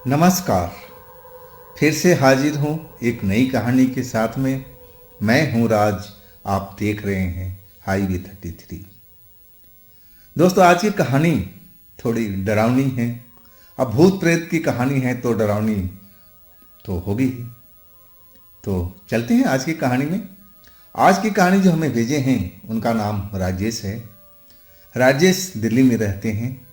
नमस्कार। फिर से हाजिर हूँ एक नई कहानी के साथ में। मैं हूँ राज। आप देख रहे हैं हाईवे 33। दोस्तों, आज की कहानी थोड़ी डरावनी है। अब भूत प्रेत की कहानी है तो डरावनी तो होगी ही। तो चलते हैं आज की कहानी में। आज की कहानी जो हमें भेजे हैं उनका नाम राजेश है। राजेश दिल्ली में रहते हैं।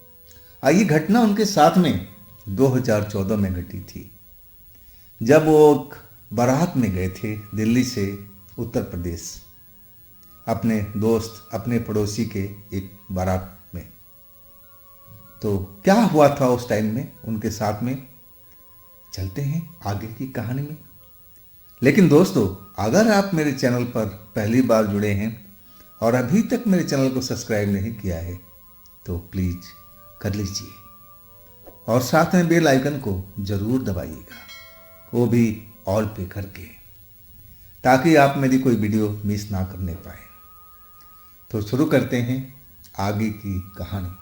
ये घटना उनके साथ में 2014 में घटी थी, जब वो एक बारात में गए थे दिल्ली से उत्तर प्रदेश, अपने दोस्त अपने पड़ोसी के एक बारात में। तो क्या हुआ था उस टाइम में उनके साथ में, चलते हैं आगे की कहानी में। लेकिन दोस्तों, अगर आप मेरे चैनल पर पहली बार जुड़े हैं और अभी तक मेरे चैनल को सब्सक्राइब नहीं किया है तो प्लीज़ कर लीजिए और साथ में बेल आइकन को ज़रूर दबाइएगा, वो भी ऑल पे करके, ताकि आप मेरी कोई वीडियो मिस ना करने पाए। तो शुरू करते हैं आगे की कहानी।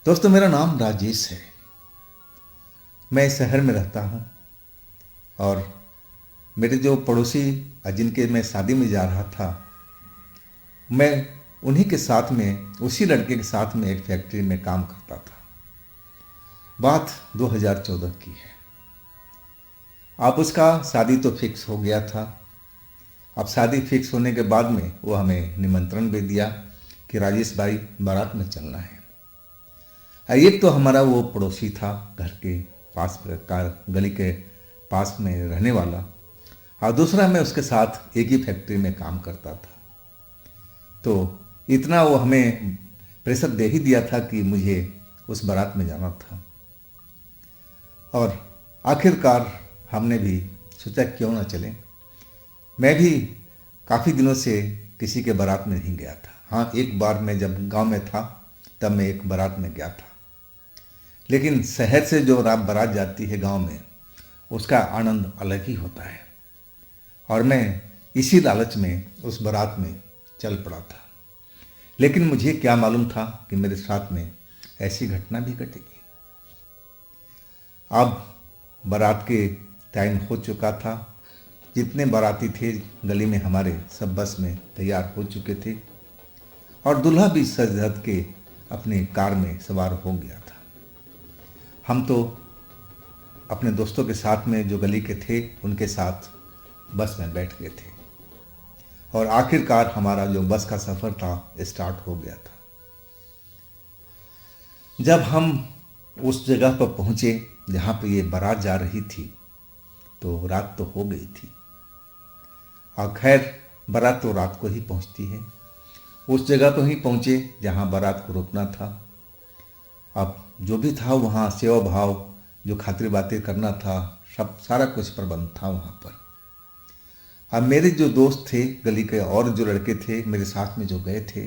दोस्तों, मेरा नाम राजेश है। मैं शहर में रहता हूँ और मेरे जो पड़ोसी जिनके मैं शादी में जा रहा था, मैं उन्हीं के साथ में, उसी लड़के के साथ में एक फैक्ट्री में काम करता था। बात 2014 की है। अब उसका शादी तो फिक्स हो गया था। अब शादी फिक्स होने के बाद में वो हमें निमंत्रण भी दिया कि राजेश भाई, बारात में चलना है। एक तो हमारा वो पड़ोसी था, घर के पास का, गली के पास में रहने वाला, और दूसरा मैं उसके साथ एक ही फैक्ट्री में काम करता था। तो इतना वो हमें प्रेशर दे ही दिया था कि मुझे उस बारात में जाना था। और आखिरकार हमने भी सोचा क्यों ना चलें। मैं भी काफ़ी दिनों से किसी के बारात में नहीं गया था। हाँ, एक बार मैं जब गांव में था तब मैं एक बारात में गया था। लेकिन शहर से जो रात बारात जाती है गांव में, उसका आनंद अलग ही होता है। और मैं इसी लालच में उस बारात में चल पड़ा था। लेकिन मुझे क्या मालूम था कि मेरे साथ में ऐसी घटना भी घटेगी। अब बारात के टाइम हो चुका था। जितने बाराती थे गली में हमारे, सब बस में तैयार हो चुके थे और दूल्हा भी सज धज के अपने कार में सवार हो गया था। हम तो अपने दोस्तों के साथ में, जो गली के थे, उनके साथ बस में बैठ गए थे और आखिरकार हमारा जो बस का सफ़र था स्टार्ट हो गया था। जब हम उस जगह पर पहुँचे जहाँ पर ये बारात जा रही थी, तो रात तो हो गई थी। और खैर, बारात तो रात को ही पहुँचती है। उस जगह पर ही पहुँचे जहाँ बारात को रुकना था। अब जो भी था वहाँ सेवा भाव, जो खातिर बातें करना था, सब सारा कुछ प्रबंध था वहाँ पर। अब मेरे जो दोस्त थे गली के और जो लड़के थे मेरे साथ में जो गए थे,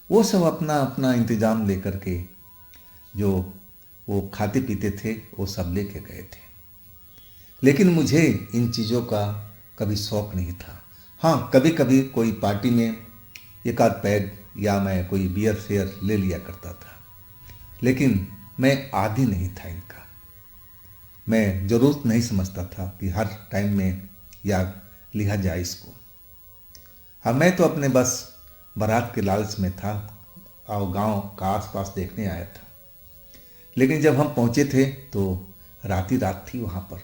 वो सब अपना अपना इंतज़ाम लेकर के, जो वो खाते पीते थे वो सब लेके गए थे। लेकिन मुझे इन चीज़ों का कभी शौक़ नहीं था। हाँ, कभी कभी कोई पार्टी में एक आध पैग या मैं कोई बियर शेयर ले लिया करता था, लेकिन मैं आदी नहीं था इनका। मैं ज़रूरत नहीं समझता था कि हर टाइम में या लिया जाए इसको। हाँ, मैं तो अपने बस बारात के लालच में था और गांव का आसपास देखने आया था। लेकिन जब हम पहुंचे थे तो रात ही रात थी वहाँ पर।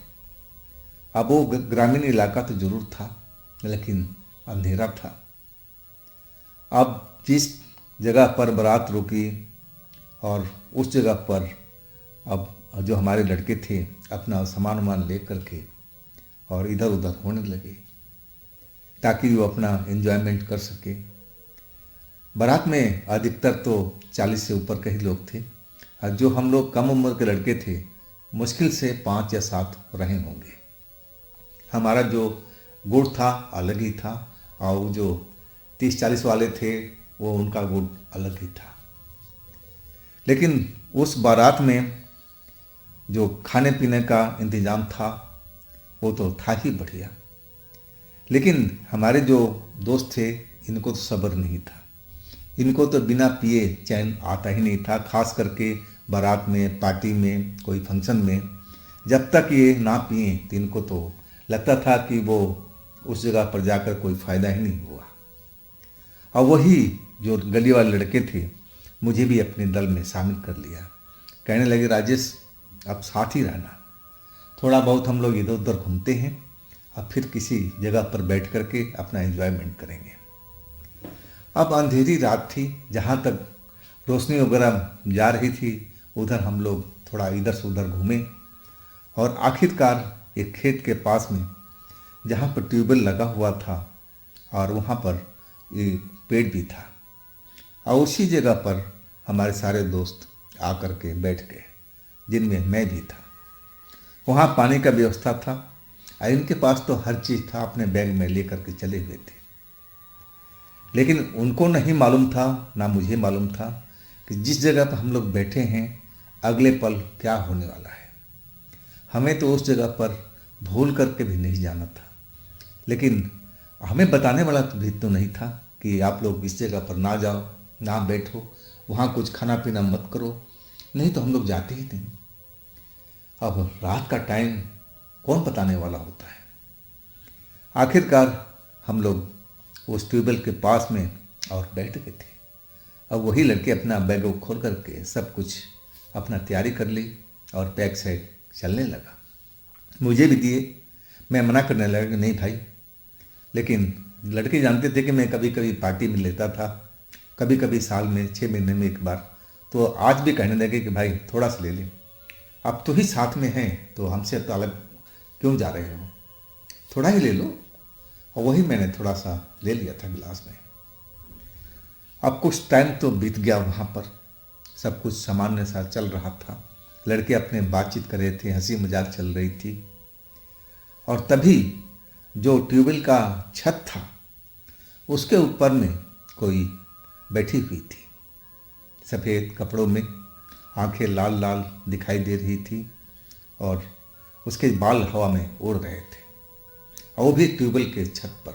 अब वो ग्रामीण इलाका तो ज़रूर था, लेकिन अंधेरा था। अब जिस जगह पर बारात रुकी और उस जगह पर अब जो हमारे लड़के थे अपना सामान वामान ले करके और इधर उधर होने लगे ताकि वो अपना एंजॉयमेंट कर सके। बारात में अधिकतर तो 40 से ऊपर के ही लोग थे और जो हम लोग कम उम्र के लड़के थे, मुश्किल से 5 या 7 रहे होंगे। हमारा जो गुड़ था अलग ही था और जो 30-40 वाले थे वो उनका गुड़ अलग ही था। लेकिन उस बारात में जो खाने पीने का इंतज़ाम था वो तो था ही बढ़िया। लेकिन हमारे जो दोस्त थे इनको तो सब्र नहीं था, इनको तो बिना पिए चैन आता ही नहीं था, खास करके बारात में, पार्टी में, कोई फंक्शन में। जब तक ये ना पिए तो इनको तो लगता था कि वो उस जगह पर जाकर कोई फ़ायदा ही नहीं हुआ। और वही जो गली वाले लड़के थे, मुझे भी अपने दल में शामिल कर लिया। कहने लगे, राजेश अब साथ ही रहना, थोड़ा बहुत हम लोग इधर उधर घूमते हैं, अब फिर किसी जगह पर बैठ कर के अपना एंजॉयमेंट करेंगे। अब अंधेरी रात थी, जहाँ तक रोशनी वगैरह जा रही थी उधर हम लोग थोड़ा इधर से उधर घूमे, और आखिरकार एक खेत के पास में जहाँ पर ट्यूबवेल लगा हुआ था और वहाँ पर एक पेड़ भी था, और उसी जगह पर हमारे सारे दोस्त आकर के बैठ गए, जिनमें मैं भी था। वहाँ पानी का व्यवस्था था और इनके पास तो हर चीज़ था, अपने बैग में लेकर के चले हुए थे। लेकिन उनको नहीं मालूम था, ना मुझे मालूम था कि जिस जगह पर हम लोग बैठे हैं अगले पल क्या होने वाला है। हमें तो उस जगह पर भूल करके भी नहीं जाना था, लेकिन हमें बताने वाला भी तो नहीं था कि आप लोग इस जगह पर ना जाओ, ना बैठो, वहाँ कुछ खाना पीना मत करो, नहीं तो हम लोग जाते ही नहीं। अब रात का टाइम कौन बताने वाला होता है। आखिरकार हम लोग उस ट्यूबवेल के पास में और बैठ गए थे। अब वही लड़के अपना बैग खोल करके सब कुछ अपना तैयारी कर ली और बैग से चलने लगा। मुझे भी दिए, मैं मना करने लगा कि नहीं भाई, लेकिन लड़के जानते थे कि मैं कभी कभी पार्टी में लेता था, कभी कभी साल में 6 महीने में एक बार, तो आज भी कहने लगे कि भाई थोड़ा सा ले लें, अब तो ही साथ में हैं तो हमसे तो अलग क्यों जा रहे हो, थोड़ा ही ले लो। और वही मैंने थोड़ा सा ले लिया था गिलास में। अब कुछ टाइम तो बीत गया, वहाँ पर सब कुछ सामान्य सा चल रहा था, लड़के अपने बातचीत कर रहे थे, हंसी मजाक चल रही थी। और तभी जो ट्यूबवेल का छत था उसके ऊपर में कोई बैठी हुई थी, सफ़ेद कपड़ों में, आंखें लाल लाल दिखाई दे रही थी और उसके बाल हवा में उड़ रहे थे, और वो भी ट्यूबवेल के छत पर,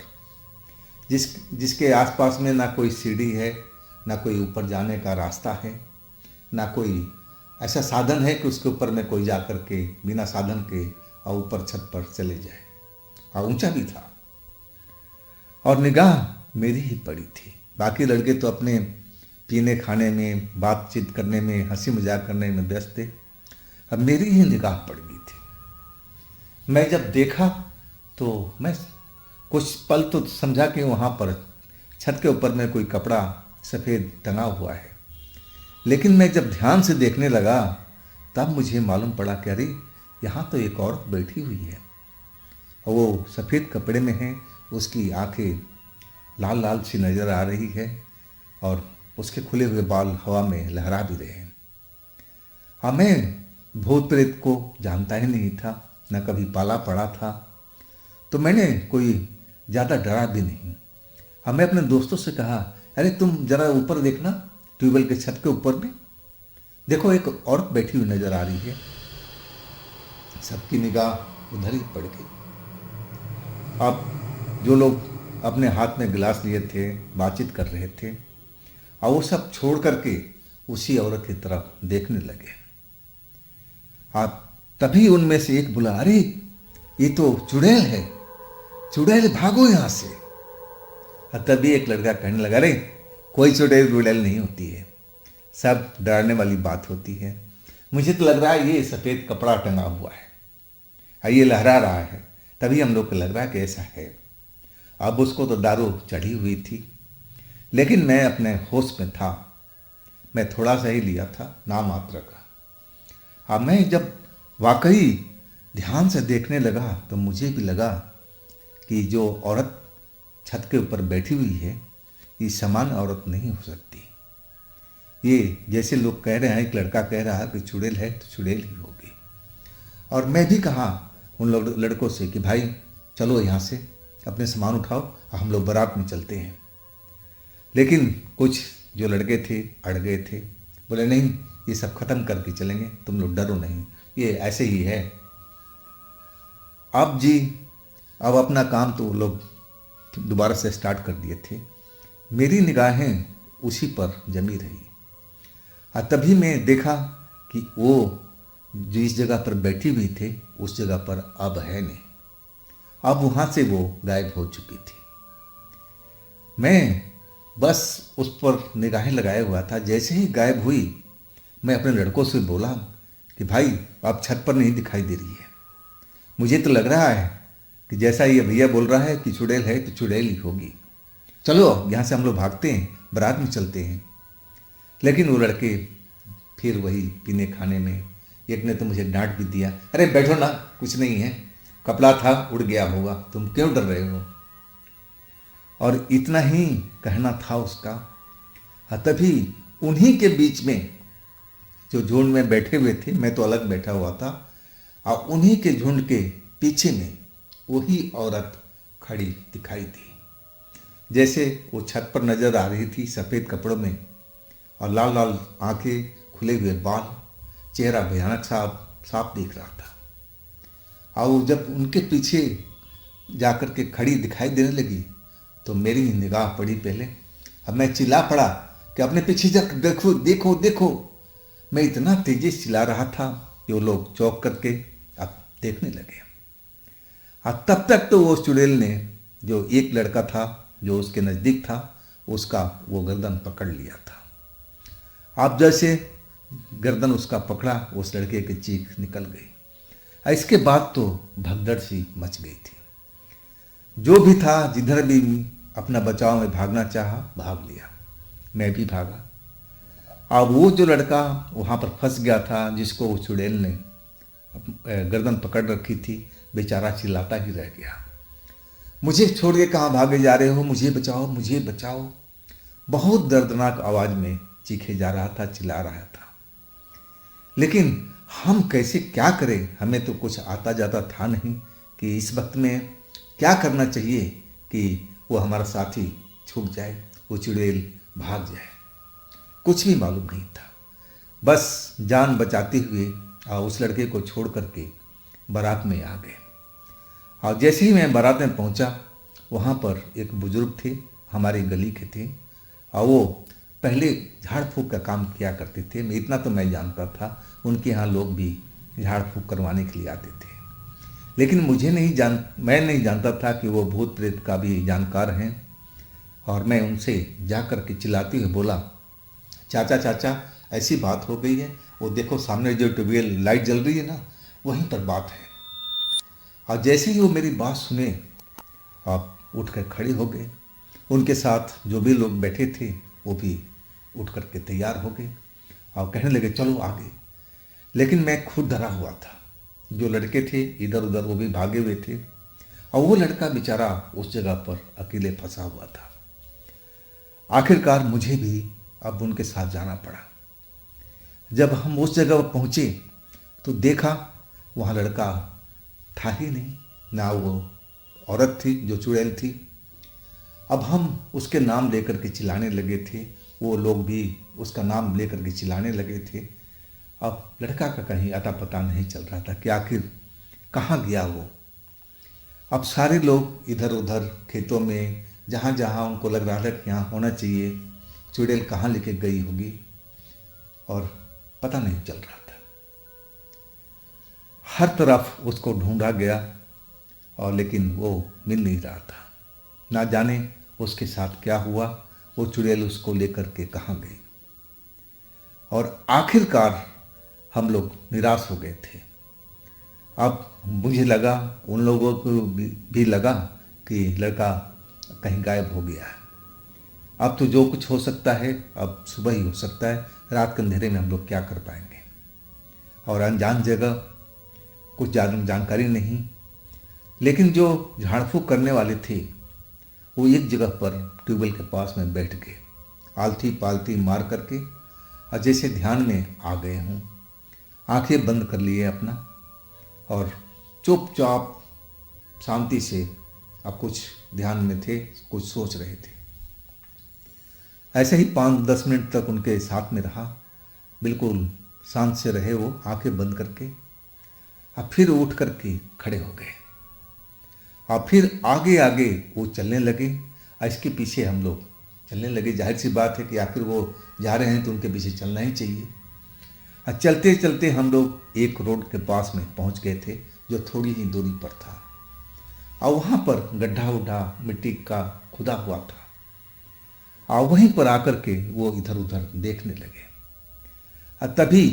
जिसके आसपास में ना कोई सीढ़ी है, ना कोई ऊपर जाने का रास्ता है, ना कोई ऐसा साधन है कि उसके ऊपर में कोई जाकर के बिना साधन के और ऊपर छत पर चले जाए, और ऊंचा भी था। और निगाह मेरी ही पड़ी थी, बाकी लड़के तो अपने पीने खाने में, बातचीत करने में, हंसी मजाक करने में व्यस्त थे। अब मेरी ही निगाह पड़ गई थी। मैं जब देखा तो मैं कुछ पल तो समझा कि वहाँ पर छत के ऊपर में कोई कपड़ा सफ़ेद टंगा हुआ है, लेकिन मैं जब ध्यान से देखने लगा तब मुझे मालूम पड़ा कि अरे यहाँ तो एक औरत बैठी हुई है, और वो सफ़ेद कपड़े में है, उसकी आंखें लाल लाल सी नज़र आ रही है और उसके खुले हुए बाल हवा में लहरा भी रहे हैं। हाँ, मैं भूत प्रेत को जानता ही नहीं था, न कभी पाला पड़ा था, तो मैंने कोई ज़्यादा डरा भी नहीं। हाँ, मैं अपने दोस्तों से कहा, अरे तुम ज़रा ऊपर देखना, ट्यूबवेल के छत के ऊपर में देखो एक औरत बैठी हुई नज़र आ रही है। सबकी निगाह उधर ही पड़ गई। अब जो लोग अपने हाथ में गिलास लिए थे, बातचीत कर रहे थे, और वो सब छोड़ करके उसी औरत की तरफ देखने लगे। आप तभी उनमें से एक बोला, अरे ये तो चुड़ैल है, चुड़ैल भागो यहाँ से। और तभी एक लड़का कहने लगा, अरे कोई चुड़ैल वुड़ैल नहीं होती है, सब डरने वाली बात होती है, मुझे तो लग रहा है ये सफ़ेद कपड़ा टंगा हुआ है और ये लहरा रहा है, तभी हम लोग को लग रहा है कि ऐसा है। अब उसको तो दारू चढ़ी हुई थी, लेकिन मैं अपने होश में था, मैं थोड़ा सा ही लिया था, ना मात्र का। अब मैं जब वाकई ध्यान से देखने लगा तो मुझे भी लगा कि जो औरत छत के ऊपर बैठी हुई है ये सामान्य औरत नहीं हो सकती। ये जैसे लोग कह रहे हैं, एक लड़का कह रहा है कि चुड़ैल है तो चुड़ैल ही होगी। और मैं भी कहा उन लड़कों से कि भाई चलो यहाँ से अपने सामान उठाओ, हम लोग बारात में चलते हैं। लेकिन कुछ जो लड़के थे अड़ गए थे, बोले नहीं ये सब खत्म करके चलेंगे, तुम लोग डरो नहीं, ये ऐसे ही है। अब अपना काम तो वो लोग दोबारा से स्टार्ट कर दिए थे। मेरी निगाहें उसी पर जमी रही। और तभी मैं देखा कि वो जिस जगह पर बैठी हुई थे उस जगह पर अब है नहीं, अब वहाँ से वो गायब हो चुकी थी। मैं बस उस पर निगाहें लगाए हुआ था। जैसे ही गायब हुई मैं अपने लड़कों से बोला कि भाई आप छत पर नहीं दिखाई दे रही है, मुझे तो लग रहा है कि जैसा ये भैया बोल रहा है कि चुड़ैल है तो चुड़ैल ही होगी, चलो यहाँ से हम लोग भागते हैं, बारात में चलते हैं। लेकिन वो लड़के फिर वही पीने खाने में, एक ने तो मुझे डांट भी दिया, अरे बैठो ना, कुछ नहीं है, कपड़ा था उड़ गया होगा, तुम क्यों डर रहे हो। और इतना ही कहना था उसका। तभी उन्हीं के बीच में जो झुंड में बैठे हुए थे, मैं तो अलग बैठा हुआ था, और उन्हीं के झुंड के पीछे में वही औरत खड़ी दिखाई दी। जैसे वो छत पर नजर आ रही थी सफ़ेद कपड़ों में, और लाल लाल आंखें, खुले हुए बाल, चेहरा भयानक साफ दिख रहा था। और जब उनके पीछे जाकर के खड़ी दिखाई देने लगी तो मेरी निगाह पड़ी पहले। अब मैं चिल्ला पड़ा कि अपने पीछे जाकर देखो देखो देखो। मैं इतना तेजी से चिल्ला रहा था कि वो लोग चौंक करके अब देखने लगे। और तब तक तो वो चुड़ैल ने, जो एक लड़का था जो उसके नज़दीक था, उसका वो गर्दन पकड़ लिया था। अब जैसे गर्दन उसका पकड़ा, उस लड़के की चीख निकल गई। इसके बाद तो भगदड़ सी मच गई थी। जो भी था जिधर भी अपना बचाव में भागना चाहा, भाग लिया। मैं भी भागा। अब वो जो लड़का वहाँ पर फंस गया था, जिसको वो चुड़ैल ने गर्दन पकड़ रखी थी, बेचारा चिल्लाता ही रह गया, मुझे छोड़ के कहाँ भागे जा रहे हो, मुझे बचाओ मुझे बचाओ। बहुत दर्दनाक आवाज़ में चीखे जा रहा था, चिल्ला रहा था। लेकिन हम कैसे क्या करें, हमें तो कुछ आता जाता था नहीं कि इस वक्त में क्या करना चाहिए कि वो हमारा साथी छूट जाए, वो चुड़ैल भाग जाए। कुछ भी मालूम नहीं था। बस जान बचाते हुए उस लड़के को छोड़ करके बारात में आ गए। और जैसे ही मैं बारात में पहुंचा, वहाँ पर एक बुजुर्ग थे, हमारी गली के थे, और वो पहले झाड़ फूँक का काम किया करते थे। मैं इतना तो मैं जानता था, उनके यहाँ लोग भी झाड़ फूँक करवाने के लिए आते थे। लेकिन मैं नहीं जानता था कि वो भूत प्रेत का भी जानकार हैं। और मैं उनसे जा कर के चिल्लाते हुए बोला, चाचा चाचा ऐसी बात हो गई है, वो देखो सामने जो ट्यूबवेल लाइट जल रही है ना, वहीं पर बात है। और जैसे ही वो मेरी बात सुने, आप उठ कर खड़े हो गए। उनके साथ जो भी लोग बैठे थे वो भी उठ कर के तैयार हो गए और कहने लगे चलो आगे। लेकिन मैं खुद डरा हुआ था। जो लड़के थे इधर उधर वो भी भागे हुए थे, और वो लड़का बेचारा उस जगह पर अकेले फंसा हुआ था। आखिरकार मुझे भी अब उनके साथ जाना पड़ा। जब हम उस जगह पर पहुँचे तो देखा वहाँ लड़का था ही नहीं, ना वो औरत थी जो चुड़ैल थी। अब हम उसके नाम लेकर के चिल्लाने लगे थे, वो लोग भी उसका नाम लेकर के चिल्लाने लगे थे। अब लड़का का कहीं अता पता नहीं चल रहा था कि आखिर कहाँ गया वो। अब सारे लोग इधर उधर खेतों में, जहाँ जहाँ उनको लग रहा था कि यहाँ होना चाहिए, चुड़ैल कहाँ लेके गई होगी, और पता नहीं चल रहा था। हर तरफ उसको ढूंढा गया और लेकिन वो मिल नहीं रहा था। ना जाने उसके साथ क्या हुआ, वो चुड़ैल उसको लेकर के कहाँ गई। और आखिरकार हम लोग निराश हो गए थे। अब मुझे लगा, उन लोगों को भी लगा कि लड़का कहीं गायब हो गया है। अब तो जो कुछ हो सकता है, अब सुबह ही हो सकता है, रात के अंधेरे में हम लोग क्या कर पाएंगे। और अनजान जगह, कुछ जानकारी नहीं। लेकिन जो झाड़ फूँक करने वाले थे वो एक जगह पर ट्यूबवेल के पास में बैठ गए, आलती पालती मार करके, और जैसे ध्यान में आ गए हों। आंखें बंद कर लिए अपना, और चुपचाप शांति से अब कुछ ध्यान में थे, कुछ सोच रहे थे। ऐसे ही 5-10 मिनट तक उनके साथ में रहा, बिल्कुल शांत से रहे वो, आंखें बंद करके। अब फिर उठ करके खड़े हो गए और फिर आगे आगे वो चलने लगे। इसके पीछे हम लोग चलने लगे। जाहिर सी बात है कि आखिर वो जा रहे हैं तो उनके पीछे चलना ही चाहिए। और चलते चलते हम लोग एक रोड के पास में पहुंच गए थे जो थोड़ी ही दूरी पर था। और वहाँ पर गड्ढा उड्ढा मिट्टी का खुदा हुआ था। और वहीं पर आकर के वो इधर उधर देखने लगे। और तभी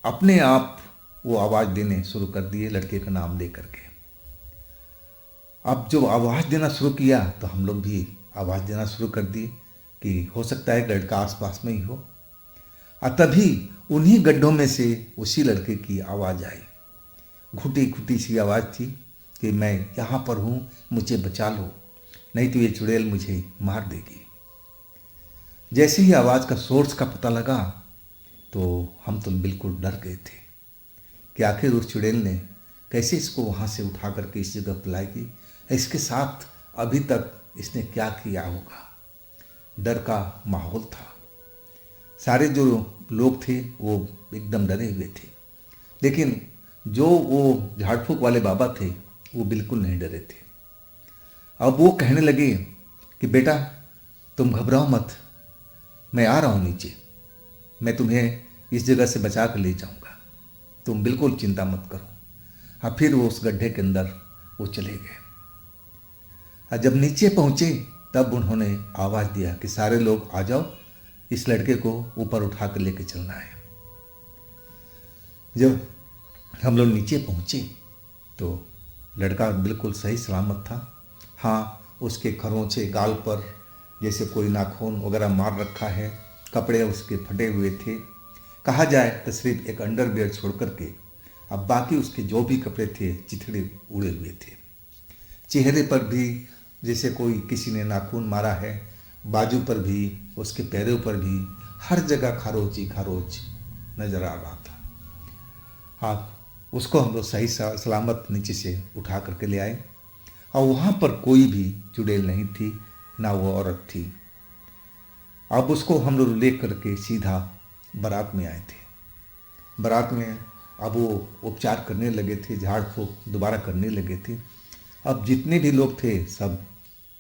अपने आप वो आवाज़ देने शुरू कर दिए लड़के का नाम ले करके। अब जब आवाज़ देना शुरू किया तो हम लोग भी आवाज़ देना शुरू कर दिए कि हो सकता है लड़का आसपास में ही हो। और तभी उन्हीं गड्ढों में से उसी लड़के की आवाज़ आई। घुटी घुटी सी आवाज़ थी कि मैं यहाँ पर हूँ, मुझे बचा लो, नहीं तो ये चुड़ैल मुझे मार देगी। जैसे ही आवाज़ का सोर्स का पता लगा तो हम तो बिल्कुल डर गए थे कि आखिर उस चुड़ैल ने कैसे इसको वहाँ से उठा करके इस जगह पर लाएगी, इसके साथ अभी तक इसने क्या किया होगा। डर का माहौल था। सारे जो लोग थे वो एकदम डरे हुए थे, लेकिन जो वो झाड़ फूक वाले बाबा थे वो बिल्कुल नहीं डरे थे। अब वो कहने लगे कि बेटा तुम घबराओ मत, मैं आ रहा हूँ नीचे, मैं तुम्हें इस जगह से बचा कर ले जाऊँगा, तुम बिल्कुल चिंता मत करो। हाँ, फिर वो उस गड्ढे के अंदर वो चले गए। और जब नीचे पहुँचे तब उन्होंने आवाज़ दिया कि सारे लोग आ जाओ, इस लड़के को ऊपर उठा कर लेके चलना है। जब हम लोग नीचे पहुँचे तो लड़का बिल्कुल सही सलामत था। हाँ, उसके खरोंचे गाल पर जैसे कोई नाखून वगैरह मार रखा है, कपड़े उसके फटे हुए थे। कहा जाए तो सिर्फ एक अंडरवियर छोड़ करके अब बाकी उसके जो भी कपड़े थे चिथड़े उड़े हुए थे। चेहरे पर भी जैसे कोई किसी ने नाखून मारा है, बाजू पर भी, उसके पैरों पर भी, हर जगह खरोच ही खरोच नजर आ रहा था। हाँ, उसको हम लोग सही सलामत नीचे से उठा करके ले आए। और वहाँ पर कोई भी चुड़ैल नहीं थी, ना वो औरत थी। अब उसको हम लोग ले करके सीधा बारात में आए थे। बारात में अब वो उपचार करने लगे थे, झाड़ फूक दोबारा करने लगे थे। अब जितने भी लोग थे सब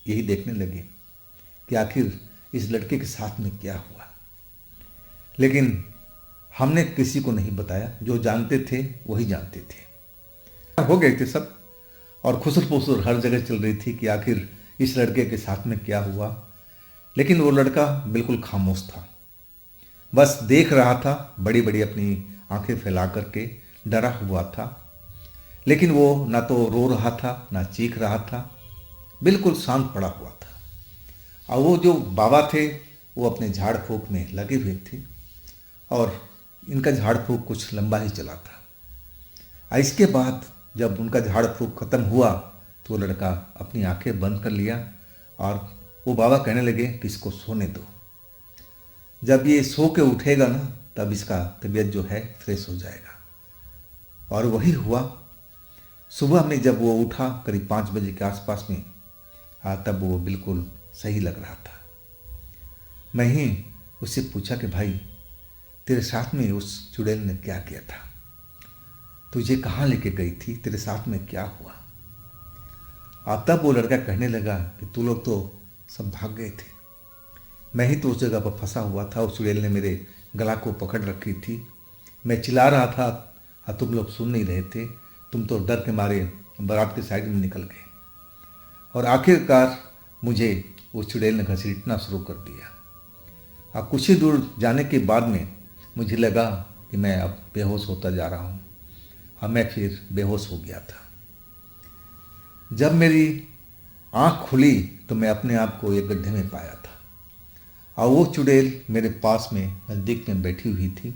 यही देखने लगे कि आखिर इस लड़के के साथ में क्या हुआ। लेकिन हमने किसी को नहीं बताया, जो जानते थे वही जानते थे। हो गए थे सब और खुसर पुसर हर जगह चल रही थी कि आखिर इस लड़के के साथ में क्या हुआ। लेकिन वो लड़का बिल्कुल खामोश था, बस देख रहा था, बड़ी बड़ी अपनी आंखें फैला करके डरा हुआ था। लेकिन वो ना तो रो रहा था ना चीख रहा था, बिल्कुल शांत पड़ा हुआ था। और वो जो बाबा थे वो अपने झाड़ फूक में लगे हुए थे और इनका झाड़ फूक कुछ लंबा ही चला था। और इसके बाद जब उनका झाड़ फूक खत्म हुआ तो लड़का अपनी आंखें बंद कर लिया और वो बाबा कहने लगे कि इसको सोने दो, जब ये सो के उठेगा ना तब इसका तबीयत जो है फ्रेश हो जाएगा। और वही हुआ। सुबह में जब वो उठा करीब 5 बजे के आसपास में, तब वो बिल्कुल सही लग रहा था। मैं ही उससे पूछा कि भाई तेरे साथ में उस चुड़ैल ने क्या किया था, तुझे कहाँ लेके गई थी, तेरे साथ में क्या हुआ। और तब वो लड़का कहने लगा कि तू लोग तो सब भाग गए थे, मैं ही तो उस जगह पर फंसा हुआ था, उस चुड़ैल ने मेरे गला को पकड़ रखी थी, मैं चिल्ला रहा था और तुम लोग सुन नहीं रहे थे, तुम तो डर के मारे बारात के साइड में निकल गए। और आखिरकार मुझे उस चुड़ैल ने घसीटना शुरू कर दिया। और कुछ ही दूर जाने के बाद में मुझे लगा कि मैं अब बेहोश होता जा रहा हूँ और मैं फिर बेहोश हो गया था। जब मेरी आँख खुली तो मैं अपने आप को एक गड्ढे में पाया था और वो चुड़ैल मेरे पास में नज़दीक में बैठी हुई थी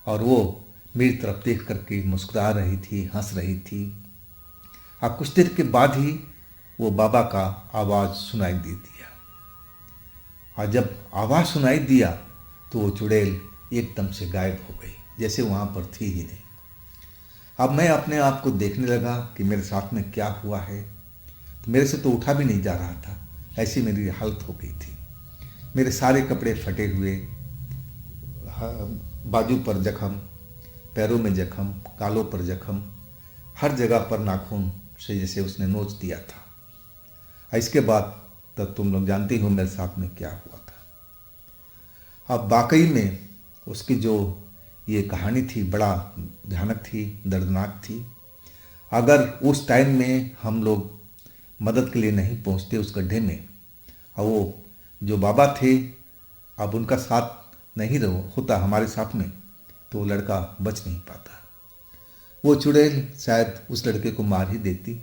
और वो मेरी तरफ देख करके मुस्कुरा रही थी, हंस रही थी। और कुछ देर के बाद ही वो बाबा का आवाज़ सुनाई दे दिया। और जब आवाज़ सुनाई दिया तो वो चुड़ैल एकदम से गायब हो गई, जैसे वहाँ पर थी ही नहीं। अब मैं अपने आप को देखने लगा कि मेरे साथ में क्या हुआ है। तो मेरे से तो उठा भी नहीं जा रहा था, ऐसी मेरी हालत हो गई थी। मेरे सारे कपड़े फटे हुए, बाजू पर जख्म, पैरों में जख्म, गालों पर जख्म, हर जगह पर नाखून से जैसे उसने नोच दिया था। इसके बाद तब तुम लोग जानते हो मेरे साथ में क्या हुआ था। अब वाकई में उसकी जो ये कहानी थी बड़ा भयानक थी, दर्दनाक थी। अगर उस टाइम में हम लोग मदद के लिए नहीं पहुंचते उस गड्ढे में, और वो जो बाबा थे अब उनका साथ नहीं रहो होता हमारे साथ में, तो वो लड़का बच नहीं पाता। वो चुड़ैल शायद उस लड़के को मार ही देती,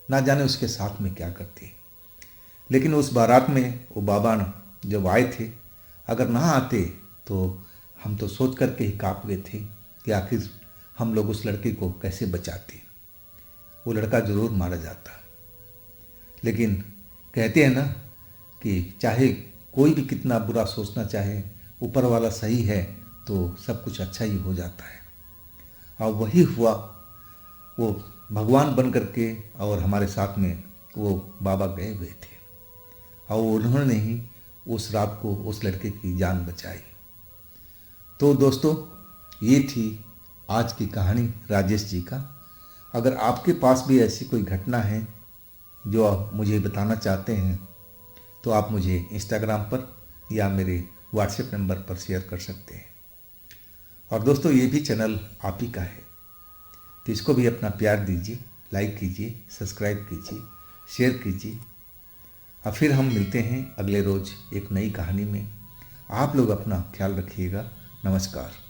ना जाने उसके साथ में क्या करती। लेकिन उस बारात में वो बाबा जब आए थे, अगर ना आते तो हम तो सोच करके ही काँप गए थे कि आखिर हम लोग उस लड़के को कैसे बचाते। वो लड़का ज़रूर मारा जाता। लेकिन कहते हैं ना कि चाहे कोई भी कितना बुरा सोचना चाहे, ऊपर वाला सही है तो सब कुछ अच्छा ही हो जाता है। और वही हुआ, वो भगवान बन करके और हमारे साथ में वो बाबा गए हुए थे, और उन्होंने ही उस रात को उस लड़के की जान बचाई। तो दोस्तों, ये थी आज की कहानी राजेश जी का। अगर आपके पास भी ऐसी कोई घटना है जो आप मुझे बताना चाहते हैं, तो आप मुझे इंस्टाग्राम पर या मेरे व्हाट्सएप नंबर पर शेयर कर सकते हैं। और दोस्तों, ये भी चैनल आप ही का है, तो इसको भी अपना प्यार दीजिए, लाइक कीजिए, सब्सक्राइब कीजिए, शेयर कीजिए। और फिर हम मिलते हैं अगले रोज़ एक नई कहानी में। आप लोग अपना ख्याल रखिएगा। नमस्कार।